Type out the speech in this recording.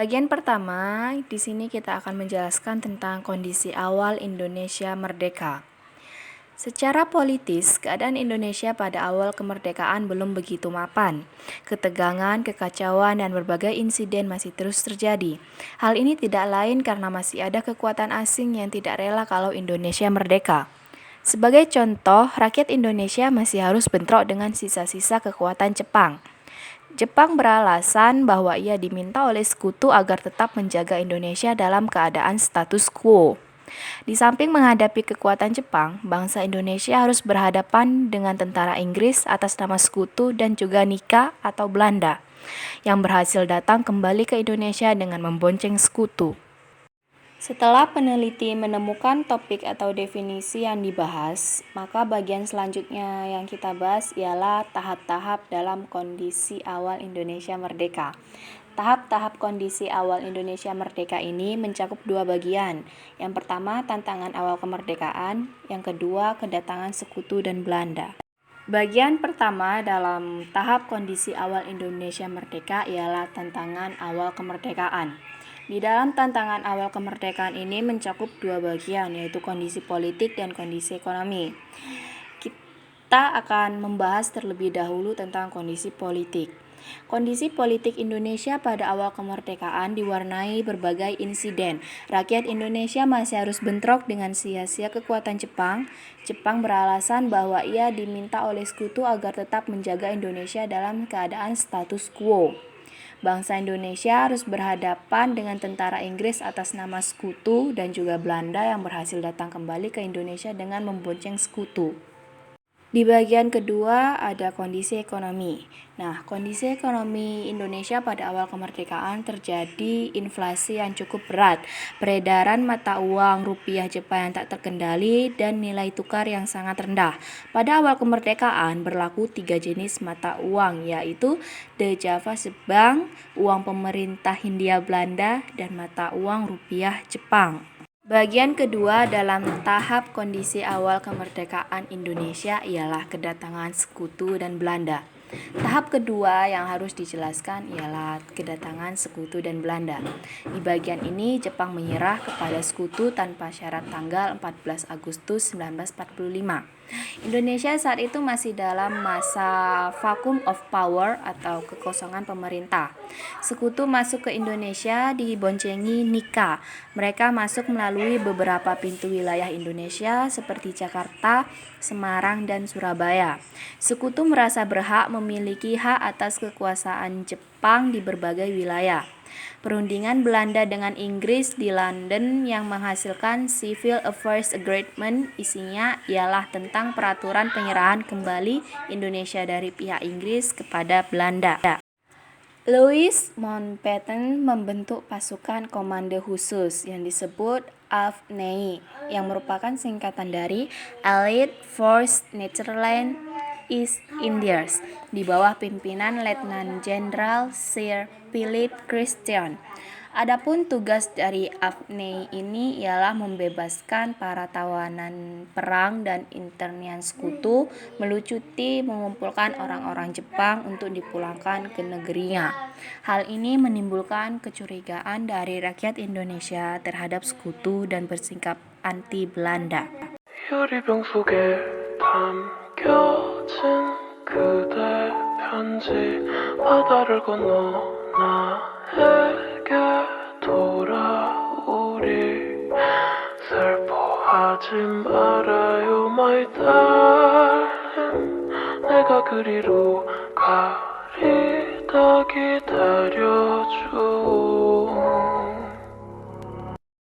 Bagian pertama, di sini kita akan menjelaskan tentang kondisi awal Indonesia merdeka. Secara politis, keadaan Indonesia pada awal kemerdekaan belum begitu mapan. Ketegangan, kekacauan, dan berbagai insiden masih terus terjadi. Hal ini tidak lain karena masih ada kekuatan asing yang tidak rela kalau Indonesia merdeka. Sebagai contoh, rakyat Indonesia masih harus bentrok dengan sisa-sisa kekuatan Jepang. Jepang beralasan bahwa ia diminta oleh sekutu agar tetap menjaga Indonesia dalam keadaan status quo. Di samping menghadapi kekuatan Jepang, bangsa Indonesia harus berhadapan dengan tentara Inggris atas nama sekutu dan juga Nika atau Belanda yang berhasil datang kembali ke Indonesia dengan membonceng sekutu. Setelah peneliti menemukan topik atau definisi yang dibahas, maka bagian selanjutnya yang kita bahas ialah tahap-tahap dalam kondisi awal Indonesia merdeka. Tahap-tahap kondisi awal Indonesia merdeka ini mencakup dua bagian. Yang pertama, tantangan awal kemerdekaan. Yang kedua, kedatangan sekutu dan Belanda. Bagian pertama dalam tahap kondisi awal Indonesia merdeka ialah tantangan awal kemerdekaan. Di dalam tantangan awal kemerdekaan ini mencakup dua bagian, yaitu kondisi politik dan kondisi ekonomi. Kita akan membahas terlebih dahulu tentang kondisi politik. Kondisi politik Indonesia pada awal kemerdekaan diwarnai berbagai insiden. Rakyat Indonesia masih harus bentrok dengan sia-sia kekuatan Jepang. Jepang beralasan bahwa ia diminta oleh sekutu agar tetap menjaga Indonesia dalam keadaan status quo. Bangsa Indonesia harus berhadapan dengan tentara Inggris atas nama sekutu dan juga Belanda yang berhasil datang kembali ke Indonesia dengan membonceng sekutu. Di bagian kedua ada kondisi ekonomi. Nah, kondisi ekonomi Indonesia pada awal kemerdekaan terjadi inflasi yang cukup berat, peredaran mata uang rupiah Jepang yang tak terkendali, dan nilai tukar yang sangat rendah. Pada awal kemerdekaan berlaku 3 jenis mata uang, yaitu The Java's Bank, uang pemerintah Hindia Belanda, dan mata uang rupiah Jepang. Bagian kedua dalam tahap kondisi awal kemerdekaan Indonesia ialah kedatangan sekutu dan Belanda. Tahap kedua yang harus dijelaskan ialah kedatangan sekutu dan Belanda. Di bagian ini Jepang menyerah kepada sekutu tanpa syarat tanggal 14 Agustus 1945. Indonesia saat itu masih dalam masa vacuum of power atau kekosongan pemerintah. Sekutu masuk ke Indonesia diboncengi Nika. Mereka masuk melalui beberapa pintu wilayah Indonesia seperti Jakarta, Semarang, dan Surabaya. Sekutu merasa berhak memiliki hak atas kekuasaan Jepang di berbagai wilayah. Perundingan Belanda dengan Inggris di London yang menghasilkan Civil Affairs Agreement isinya ialah tentang peraturan penyerahan kembali Indonesia dari pihak Inggris kepada Belanda. Louis Mountbatten membentuk pasukan komando khusus yang disebut AFNI yang merupakan singkatan dari Allied Force Netherlands East Indies di bawah pimpinan Letnan Jenderal Sir Philip Christian. Adapun tugas dari AFNI ini ialah membebaskan para tawanan perang dan internian sekutu, melucuti mengumpulkan orang-orang Jepang untuk dipulangkan ke negerinya. Hal ini menimbulkan kecurigaan dari rakyat Indonesia terhadap sekutu dan bersikap anti Belanda. 유리병 속에 담겨진 그대 편지 바다를 건너 나에게 돌아오리 슬퍼하지 말아요 my darling 내가 그리로 가리다 기다려